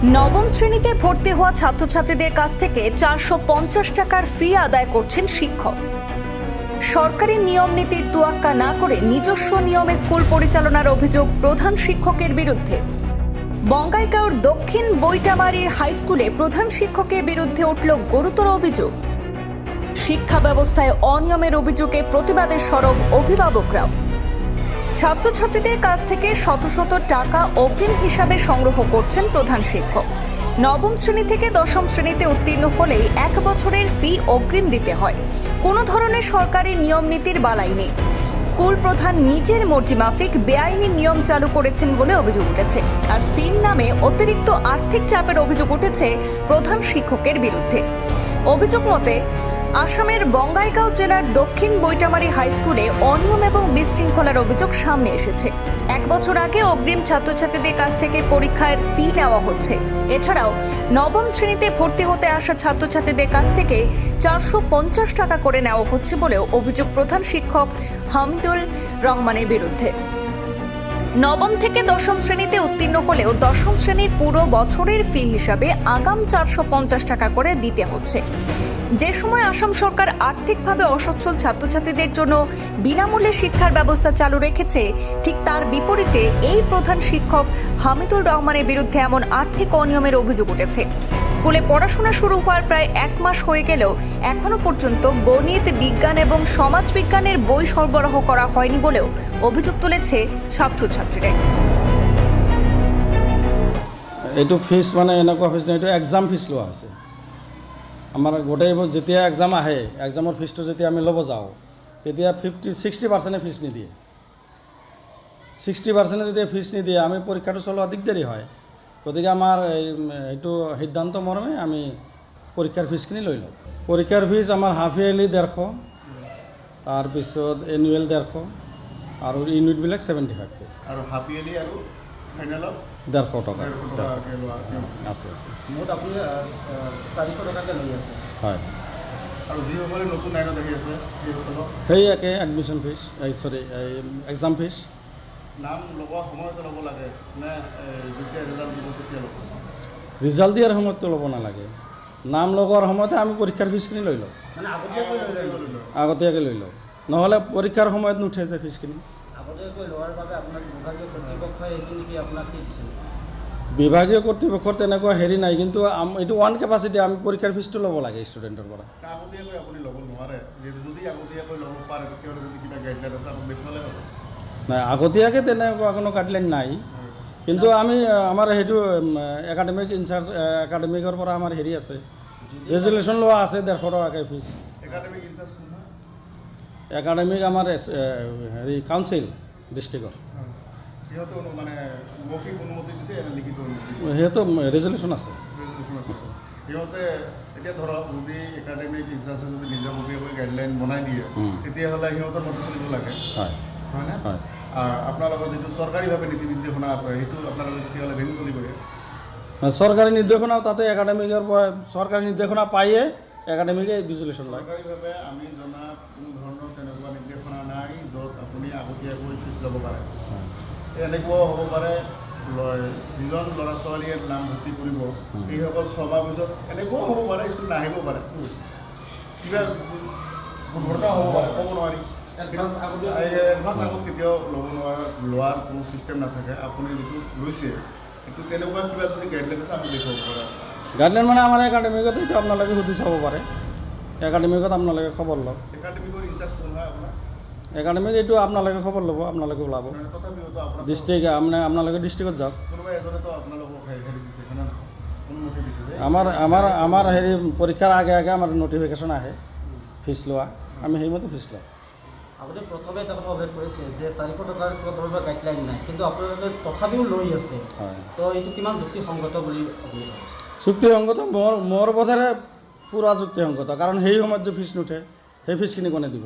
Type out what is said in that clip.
নবম শ্রেণীতে ভর্তি হওয়া ছাত্রছাত্রীদের কাছ থেকে 450 টাকার ফি আদায় করছেন শিক্ষক। সরকারি নিয়ম নীতির তোয়াক্কা না করে নিজস্ব নিয়মে স্কুল পরিচালনার অভিযোগ প্রধান শিক্ষকের বিরুদ্ধে। বঙ্গাইগাঁওর দক্ষিণ বৈটামারীর হাই স্কুলে প্রধান শিক্ষকের বিরুদ্ধে উঠল গুরুতর অভিযোগ। শিক্ষা ব্যবস্থায় অনিয়মের অভিযোগে প্রতিবাদে সরব অভিভাবকরাও। ছাত্রছাত্রীদের কাছ থেকে শত শত টাকা অগ্রিম হিসাবে সংগ্রহ করছেন প্রধান শিক্ষক। নবম শ্রেণী থেকে দশম শ্রেণীতে উত্তীর্ণ হলেই 1 বছরের ফি অগ্রিম দিতে হয়। কোনো ধরনের সরকারি নিয়ম নীতির বালাই নেই। স্কুল প্রধান নিজের মর্জি মাফিক বেআইনি নিয়ম চালু করেছেন বলে অভিযোগ উঠেছে। আর ফির নামে অতিরিক্ত আর্থিক চাপের অভিযোগ উঠেছে প্রধান শিক্ষকের বিরুদ্ধে। অভিযোগ মতে আসামের বঙ্গাইগাঁও জেলার দক্ষিণ বৈটামারী হাই স্কুলে অনিয়ম এবং বিশৃঙ্খলার অভিযোগ সামনে এসেছে। 1 বছর আগে অগ্রিম ছাত্রছাত্রীদের কাছ থেকে পরীক্ষার ফি নেওয়া হচ্ছে। এছাড়াও নবম শ্রেণীতে ভর্তি হতে আসা ছাত্রছাত্রীদের কাছ থেকে 450 টাকা করে নেওয়া হচ্ছে বলেও অভিযোগ প্রধান শিক্ষক হামিদুল রহমানের বিরুদ্ধে। নবম থেকে দশম শ্রেণীতে উত্তীর্ণ হলেও দশম শ্রেণীর পুরো বছরের ফি হিসাবে আগাম 450 টাকা করে দিতে হচ্ছে। যে সময় আসাম সরকার আর্থিকভাবে অসচ্ছল ছাত্রছাত্রীদের জন্য বিনামূল্যে শিক্ষার ব্যবস্থা চালু রেখেছে, ঠিক তার বিপরীতে এই প্রধান শিক্ষক হামিদুল রহমানের বিরুদ্ধে এমন আর্থিক অনিয়মের অভিযোগ উঠেছে। স্কুলে পড়াশোনা শুরু হওয়ার প্রায় 1 মাস হয়ে গেলেও এখনো পর্যন্ত গণিত, বিজ্ঞান এবং সমাজবিজ্ঞানের বই সরবরাহ করা হয়নি বলেও অভিযোগ তুলেছে ছাত্রছাত্রীরা। এইটো ফিজ মানে এনেকুৱা ফিজ নহয়, এইটো এক্সাম ফিজ লোৱা হৈছে। আমাৰ গোটেই যেতিয়া এক্সাম আহে, এক্সামৰ ফিজটো যেতিয়া আমি ল'ব যাওঁ তেতিয়া 60% ফিজ নিদিয়ে। 60% যেতিয়া ফিজ নিদিয়ে আমি পৰীক্ষাটো চলোৱা দিগদাৰী হয়। গতিকে আমাৰ এইটো সিদ্ধান্ত মৰ্মে আমি পৰীক্ষাৰ ফিজখিনি লৈ লওঁ। পৰীক্ষাৰ ফিজ আমাৰ হাফ ইয়াৰলি 150, তাৰপিছত এনুৱেল 150 আৰু ইউনিটবিলাক 75 আৰু হাফ ইয়াৰলি আৰু ফাইনেলত 150 টকা আছে। মুঠ আপুনি 400 টকাকৈ লৈ আছে। হয়, আৰু যিসকলে নতুন লাইনত আহি আছে সেইসকলক সেই একে এডমিশ্যন ফিজ, এক্সাম ফিজ। নাম লগোৱা সময়তে ল'ব লাগে নে যেতিয়া ৰিজাল্ট দিব তেতিয়া ল'ব? ৰিজাল্ট দিয়াৰ সময়ততো ল'ব নালাগে। নাম লগোৱাৰ সময়তে আমি পৰীক্ষাৰ ফিজখিনি লৈ লওঁ, মানে আগতীয়াকৈ লৈ লওঁ। নহ'লে পৰীক্ষাৰ সময়ত নুঠে যে ফিজখিনি। আগতীয়াকৈ লোৱাৰ বাবে আপোনাক বিভাগীয় কৰ্তৃপক্ষই এইখিনি কি আপোনাক কি দিছিল? বিভাগীয় কৰ্তৃপক্ষৰ তেনেকুৱা হেৰি নাই, কিন্তু এইটো ওৱান কেপাচিটি, আমি পৰীক্ষাৰ ফিজটো ল'ব লাগে ষ্টুডেণ্টৰ পৰা। আগতীয়াকৈ আপুনি ল'ব নোৱাৰে, যদি আগতীয়াকৈ ল'ব পাৰে তেতিয়াহ'লে যদি কিবা গাইডলাইন আছে আপুনি দেখুৱালে হ'ব। নাই, আগতীয়াকৈ তেনেকুৱা কোনো গাইডলাইন নাই, কিন্তু আমি আমাৰ সেইটো একাডেমিক ইনচাৰ্জ একাডেমিকৰ পৰা আমাৰ হেৰি আছে, ৰেজুলেশ্যন লোৱা আছে 150 টকাকৈ ফিজ। একাডেমিক ইনচাৰ্জ কোন হয়? একাডেমিক আমাৰ হেৰি কাউন্সিল ডিষ্ট্ৰিক্টৰ, সিহঁতে মানে মৌখিক অনুমতি দিছে নে লিখিত অনুমতি? সিহঁতৰ ৰেজুলেশ্যন আছে। সিহঁতে এতিয়া ধৰক যদি একাডেমিক ইনচাৰ্জে যদি নিজাববীয়াকৈ গাইডলাইন বনাই দিয়ে তেতিয়াহ'লে সিহঁতৰ মতে চলিব লাগে, হয় হয়নে? হয়। আপোনালোকৰ যিটো চৰকাৰীভাৱে নীতি নিৰ্দেশনা আছে সেইটো আপোনালোকে তেতিয়াহ'লে ভেঙি চলিবগৈ। চৰকাৰী নিৰ্দেশনাও তাতে একাডেমিকৰ পৰা চৰকাৰী নিৰ্দেশনা পায়ে একাডেমিকে ৰেজুলেশ্যন লয়। চৰকাৰীভাৱে আমি জনাত কোনো ধৰণৰ তেনেকুৱা নিৰ্দেশনা নাই য'ত আপুনি আগতীয়াকৈ ফিজ ল'ব পাৰে। এনেকুৱাও হ'ব পাৰে যিজন ল'ৰা ছোৱালীয়ে নাম ভৰ্তি কৰিব সেইসকল 6 মাহ পিছত এনেকুৱাও হ'ব পাৰে স্কুল নাহিব পাৰে, কিবা দুৰ্ঘটনা হ'ব পাৰে, ক'ব নোৱাৰি। এডভান্স আগত কেতিয়াও ল'ব লোৱাৰ কোনো ছিষ্টেম নাথাকে। আপুনি যিটো লৈছে সেইটো তেনেকুৱা কিবা যদি গাইডলাইন আছে আমি দেখুৱাব পাৰে। গাইডলাইন মানে আমাৰ একাডেমিকত এইটো আপোনালোকে সুধি চাব পাৰে, একাডেমিকত আপোনালোকে খবৰ লওক। একাডেমিকৰ ইনচাৰ্জ কোন হয় আপোনাৰ? একাডেমিক এইটো আপোনালোকে খবৰ ল'ব, আপোনালোকে ওলাব তথাপিওতো আপোনাৰ ডিষ্ট্ৰিক্ট, মানে আপোনালোকে ডিষ্ট্ৰিক্টত যাওক। কোনোবা এজনেতো আপোনালোকক হেৰি দিছে, অনুমতি দিছে যে আমাৰ হেৰি পৰীক্ষাৰ আগে আগে আমাৰ নটিফিকেশ্যন আহে ফিজ লোৱা, আমি সেইমতে ফিজ লওঁ। আপুনি প্ৰথমে এটা কথা উল্লেখ কৰিছে যে 400 টকাৰ কোনো ধৰণৰ গাইডলাইন নাই, কিন্তু আপোনালোকে তথাপিও লৈ আছে। হয়, তো এইটো কিমান যুক্তিসংগত বুলি আপুনি ভাবিছে? চুক্তিসংগত মোৰ বোধেৰে পূৰা যুক্তিসংগত, কাৰণ সেই সময়ত যে ফিজ নুঠে সেই ফিজখিনি কোনে দিব?